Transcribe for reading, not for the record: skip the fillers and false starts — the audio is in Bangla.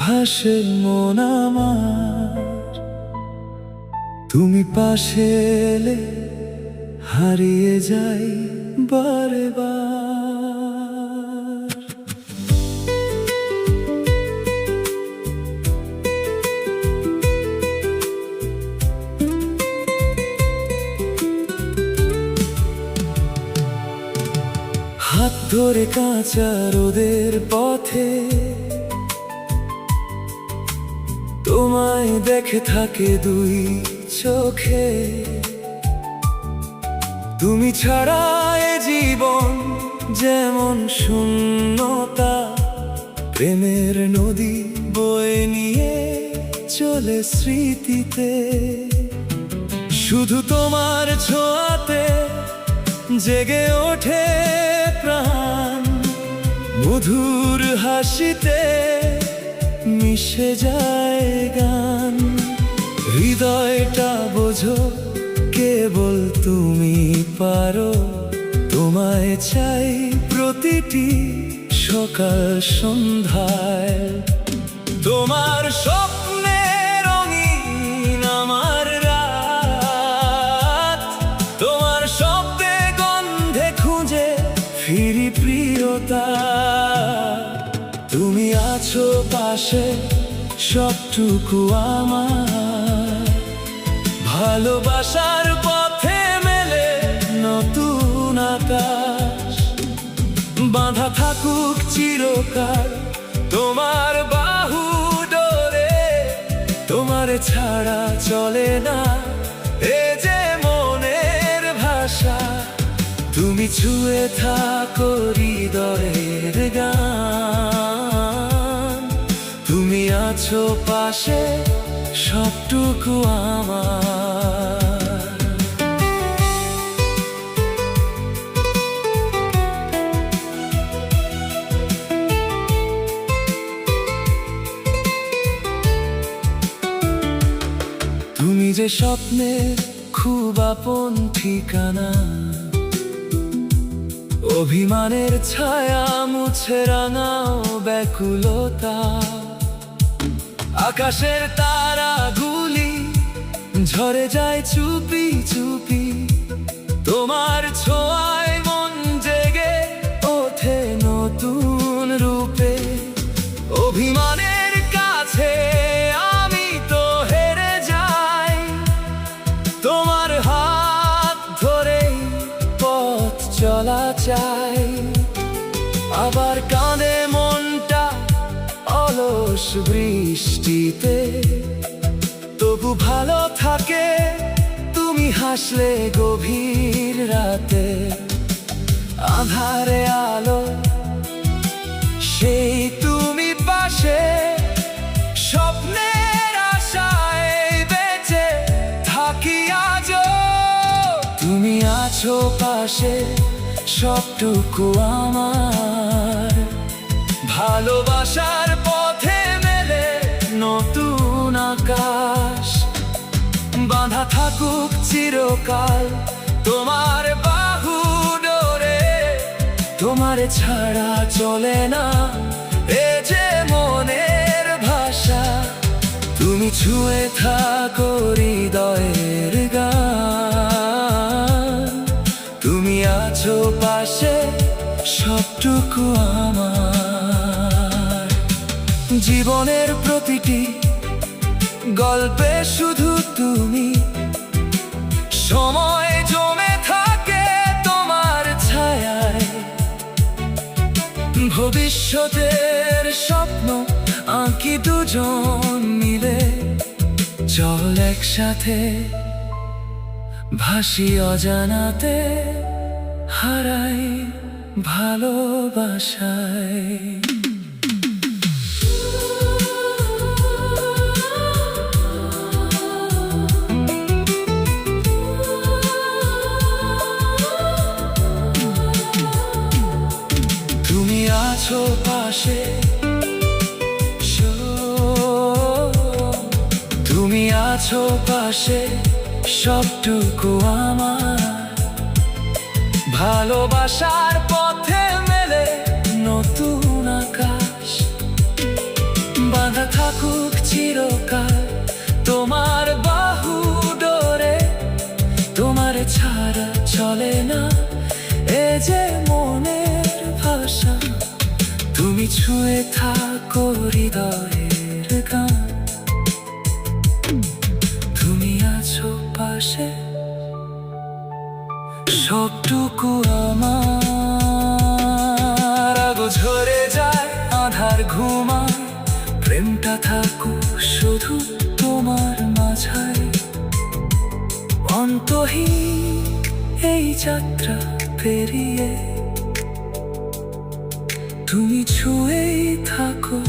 ভাসে মন আমার, তুমি পাশে এলে হারিয়ে যাই বারে বার। হাত ধরে কাঁচা রোদের পথে তোমায় দেখে থাকে দুই চোখে, তুমি ছাড়া এ জীবন যেমন শূন্যতা, প্রেমের নদী বয়ে নিয়ে চলে স্মৃতিতে। শুধু তোমার ছোঁয়াতে জেগে ওঠে প্রাণ, মধুর হাসিতে মিশে যায় গান। হৃদয়টা বোঝো কেবল তুমি পারো, তোমায় চাই প্রতিটি সকাল সন্ধ্যায়। তোমার স্বপ্নে রঙিন আমার রাত, তোমার শব্দে গন্ধে খুঁজে ফিরি প্রিয়তা। তুমি আছো পাশে সবটুকু আমার, ভালোবাসার পথে মেলে নতুন আকাশ। বাঁধা থাকুক চিরকাল তোমার বাহু ডোরে, তোমার ছাড়া চলে না এ যে মনের ভাষা। তুমি ছুঁয়ে থাকো হৃদয়ের গান, তুমি আছো পাশে সবটুকু আমার। তুমি যে স্বপ্নের খুব আপন ঠিকানা, অভিমানের ছায়া মুছে রাঙাও ব্যাকুলতা। আকাশের তারাগুলি ঝরে যায় চুপি চুপি, তোমার ছোঁয়ায় মন জেগে ওঠে নতুন রূপে। অভিমানের কাছে আমি তো হেরে যাই, তোমার হাত ধরেই পথ চলা চাই। আবার কাঁদে মনটা অলস বৃষ্টিতে, তবু ভালো থাকে তুমি হাসলে গভীর রাতে। আঁধারে আলো সেই তুমি পাশে, স্বপ্নের আশায় বেঁচে থাকি আজও। তুমি আছো পাশে সবটুকু আমার, ভালোবাসার পথে মেলে নতুন আকাশ। বাঁধা থাকুক চিরকাল তোমার বাহু ডোরে, তোমার ছাড়া চলে না এ যে মনের ভাষা। তুমি ছুঁয়ে থাকো হৃদয়ের গান, তুমি আছো পাশে সবটুকু আমার। জীবনের প্রতিটি গল্পে শুধু তুমি, সময় জমে থাকে তোমার ছায়ায়। ভবিষ্যতের স্বপ্ন আঁকি দুজন মিলে, চল একসাথে ভাসি অজানাতে, হারাই ভালোবাসায়। তুমি আছো পাশে, তুমি আছো পাশে সবটুকু আমার। ভালোবাসার পথে মেলে নতুন আকাশ, বাঁধা থাকুক চিরকাল তোমার বাহু ডোরে। তোমার ছাড়া চলে না এ যে মনের ভাষা, তুমি ছুঁয়ে থাকো হৃদয়ের গান। তুমি আছো পাশে, সবটুকু আমার। আগো ঝরে যায়, আধার ঘুমায়, প্রেমটা থাকুক শুধু তোমার মাঝায়। অন্তহীন এই যাত্রা পেরিয়ে তুমি ছুঁয়েই থাকো